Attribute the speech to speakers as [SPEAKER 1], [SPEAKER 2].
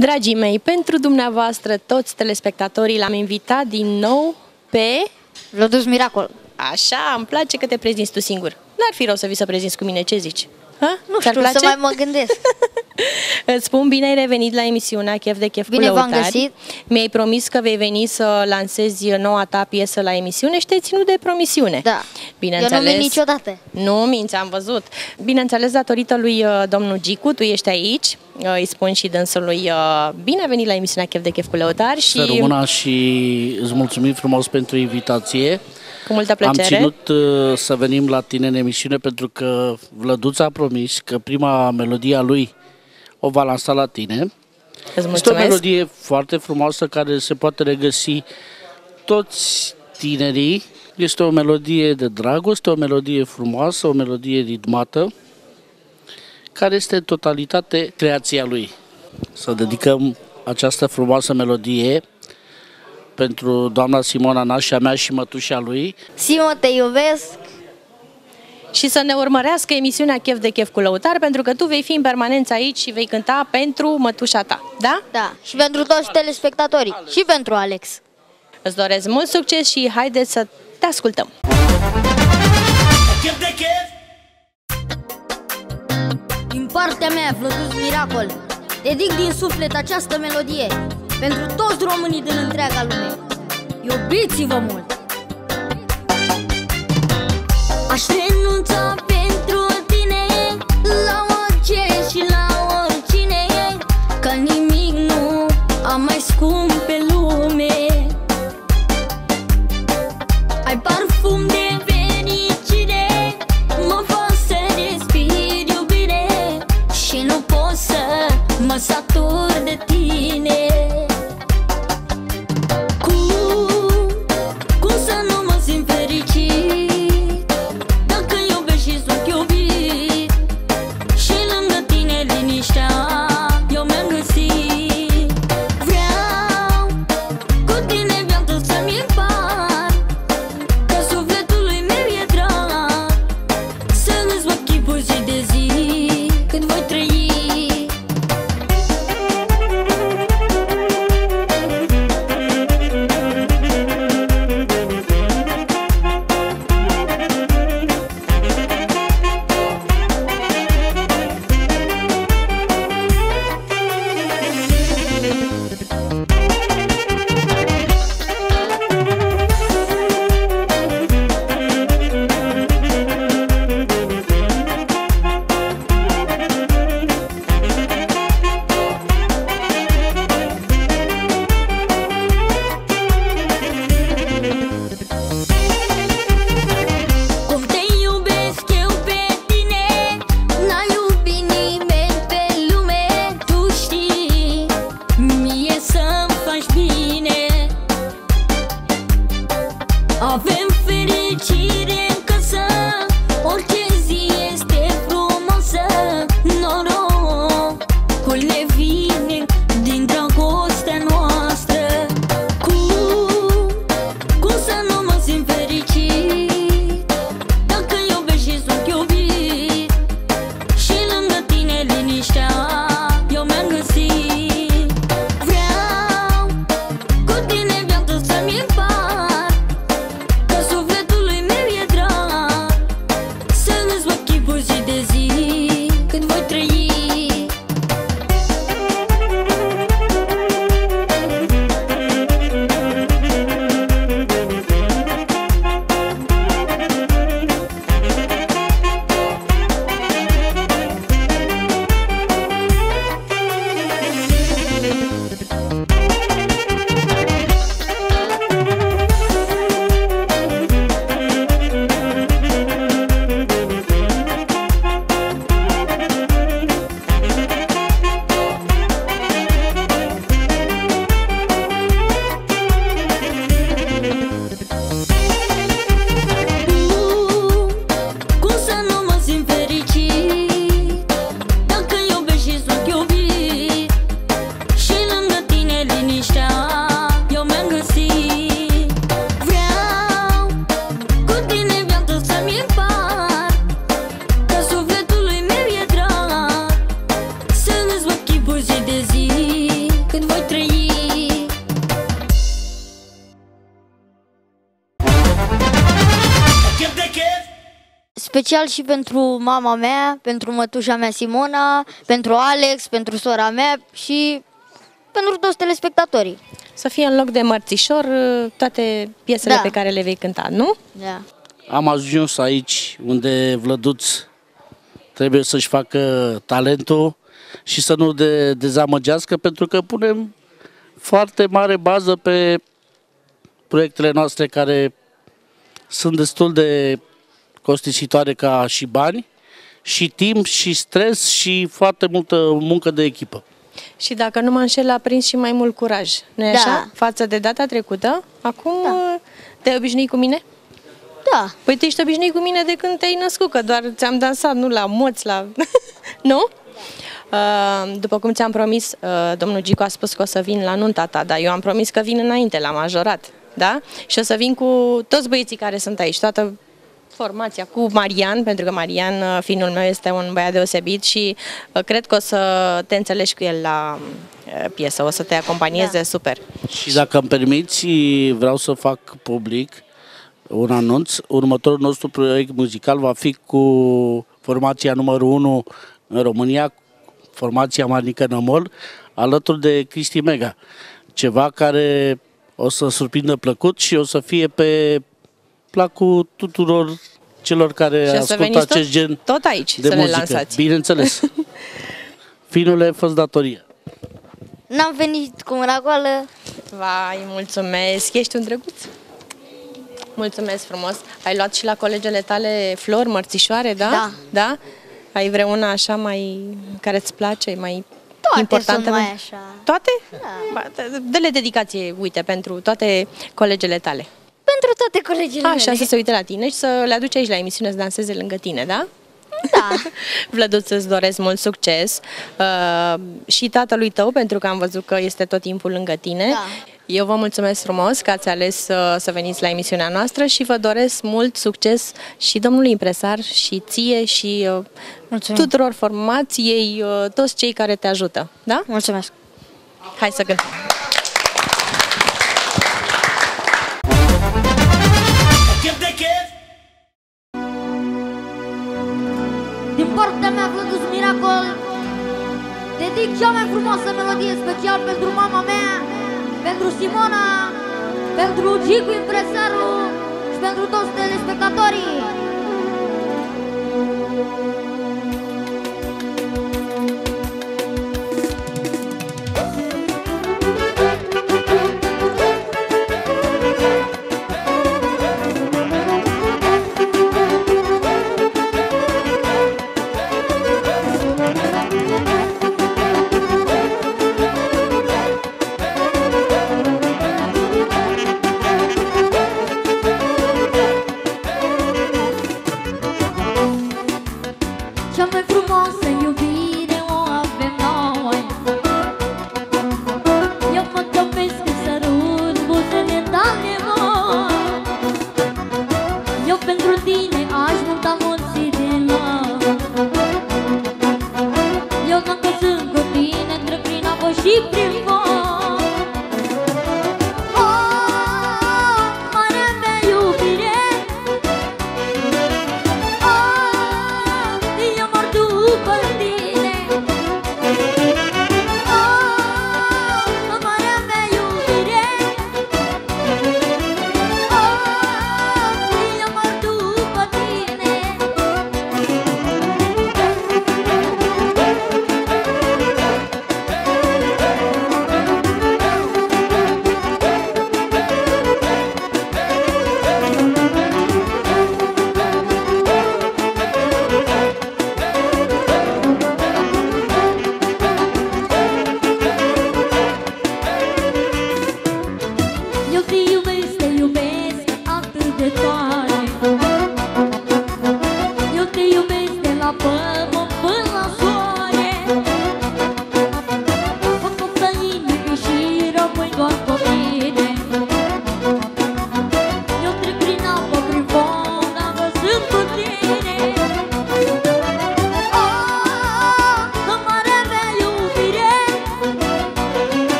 [SPEAKER 1] Dragii mei, pentru dumneavoastră, toți telespectatorii, l-am invitat din nou pe...
[SPEAKER 2] Vlăduț Miracol.
[SPEAKER 1] Așa, îmi place că te prezinți tu singur. N-ar fi rău să vii să prezinți cu mine, ce zici? Ha?
[SPEAKER 2] Nu știu, să mai mă gândesc.
[SPEAKER 1] Îți spun, bine ai revenit la emisiunea Chef de Chef
[SPEAKER 2] Bine
[SPEAKER 1] cu Lăutari.
[SPEAKER 2] v-am găsit.
[SPEAKER 1] Mi-ai promis că vei veni să lansezi noua ta piesă la emisiune și te-ai ținut de promisiune.
[SPEAKER 2] Da.
[SPEAKER 1] Bineînțeles.
[SPEAKER 2] Eu nu mint niciodată.
[SPEAKER 1] Nu minți, am văzut. Bineînțeles, datorită lui domnul Gicu, tu ești aici. Îi spun și dânsului bine a venit la emisiunea Chef de Chef cu Lăutari.
[SPEAKER 3] Să rămână și îți mulțumim frumos pentru invitație.
[SPEAKER 1] Cu multă plăcere.
[SPEAKER 3] Am ținut să venim la tine în emisiune pentru că Vlăduț a promis că prima melodie a lui o va lansa la tine. Este o melodie foarte frumoasă care se poate regăsi toți tinerii. Este o melodie de dragoste, o melodie frumoasă, o melodie ritmată, care este în totalitate creația lui. Să dedicăm această frumoasă melodie pentru doamna Simona, nașa mea și mătușa lui.
[SPEAKER 2] Simo, te iubesc!
[SPEAKER 1] Și să ne urmărească emisiunea Chef de Chef cu Lăutari, pentru că tu vei fi în permanență aici și vei cânta pentru mătușa ta, da?
[SPEAKER 2] Da, și pentru toți telespectatorii, și pentru Alex.
[SPEAKER 1] Îți doresc mult succes și haideți să te ascultăm!
[SPEAKER 4] Chef de chef!
[SPEAKER 2] Din partea mea, Vlăduț Miracol, dedic din suflet această melodie pentru toți românii din întreaga lume. Iubiți-vă mult! Aș renunța pentru tine la orice și la oricine, că nimic nu am mai scump pe lume. Ai parfum de fericire, mă fac să respir iubire și nu pot să mă satur de tine. Cum să nu mă simt fericit dacă iubesc și sunt iubit și lângă tine liniștea eu mi-am găsit. Vreau, cu tine viața să-mi împart, că sufletului meu e drag, să îți văd chipul zi de zi cât voi trăi. Cum te iubesc eu pe tine, n-a iubit nimeni pe lume. Tu știi, mie să-mi faci bine. Avem fericire în casă, orice zi este frumoasă. Norocul ne vine din dragostea noastră. Cum să nu mă simt fericit dacă iubesc și sunt iubit și lângă tine liniștea eu mi-am găsit. Vreau, cu tine viața să-mi împart, că sufletului meu e drag, să îți văd chipul zi de zi cât voi trăi.
[SPEAKER 4] special și pentru mama mea, pentru mătușa mea Simona, pentru Alex, pentru sora mea și pentru toți telespectatorii.
[SPEAKER 1] Să fie în loc de mărțișor toate piesele pe care le vei cânta, nu?
[SPEAKER 4] Da.
[SPEAKER 3] Am ajuns aici unde Vlăduț trebuie să-și facă talentul și să nu dezamăgească, pentru că punem foarte mare bază pe proiectele noastre care sunt destul de costisitoare ca și bani, și timp, și stres, și foarte multă muncă de echipă.
[SPEAKER 1] Și dacă nu mă înșel, a prins și mai mult curaj, nu-i așa? Față de data trecută. Acum te-ai obișnuit cu mine?
[SPEAKER 4] Da.
[SPEAKER 1] Păi tu ești obișnuit cu mine de când te-ai născut, că doar ți-am dansat, nu la moți, la... nu? După cum ți-am promis, domnul Gicu a spus că o să vin la nunta ta, dar eu am promis că vin înainte, la majorat, da? Și o să vin cu toți băieții care sunt aici, toată formația, cu Marian, pentru că Marian, fiul meu, este un băiat deosebit și cred că o să te înțelegi cu el la piesă, o să te acompanieze super.
[SPEAKER 3] Și dacă îmi permiți, vreau să fac public un anunț. Următorul nostru proiect muzical va fi cu formația numărul 1 în România, formația Marnică Nămol, alături de Cristi Mega. Ceva care o să surprindă plăcut și o să fie pe placul tuturor celor care ascultă acest gen
[SPEAKER 1] tot aici
[SPEAKER 3] de
[SPEAKER 1] să
[SPEAKER 3] muzică.
[SPEAKER 1] Le lansați.
[SPEAKER 3] Bineînțeles. Finule, fă-ți datoria.
[SPEAKER 4] N-am venit cu mâna goală.
[SPEAKER 1] Vai, mulțumesc, ești un drăguț. Mulțumesc frumos. Ai luat și la colegele tale flori, mărțișoare, da?
[SPEAKER 4] Da.
[SPEAKER 1] Da? Ai vreuna așa mai care îți place, mai
[SPEAKER 4] Toate
[SPEAKER 1] importantă?
[SPEAKER 4] sunt mai așa.
[SPEAKER 1] Toate?
[SPEAKER 4] Da.
[SPEAKER 1] Dă-le dedicație, uite, pentru toate colegele tale.
[SPEAKER 4] Pentru toate colegele mele.
[SPEAKER 1] Așa, să se uite la tine și să le aduci aici la emisiune să danseze lângă tine, da?
[SPEAKER 4] Da.
[SPEAKER 1] Vlăduț, îți doresc mult succes și tatălui tău, pentru că am văzut că este tot timpul lângă tine.
[SPEAKER 4] Da.
[SPEAKER 1] Eu vă mulțumesc frumos că ați ales să veniți la emisiunea noastră și vă doresc mult succes și domnului impresar și ție și tuturor formației, toți cei care te ajută. Da?
[SPEAKER 4] Mulțumesc.
[SPEAKER 1] Hai să cântăm.
[SPEAKER 4] Din partea mea, Vlăduț Miracol, dedic cea mai frumoasă melodie special pentru mama mea, pentru Simona, pentru Gicu impresarul și pentru toți telespectatorii.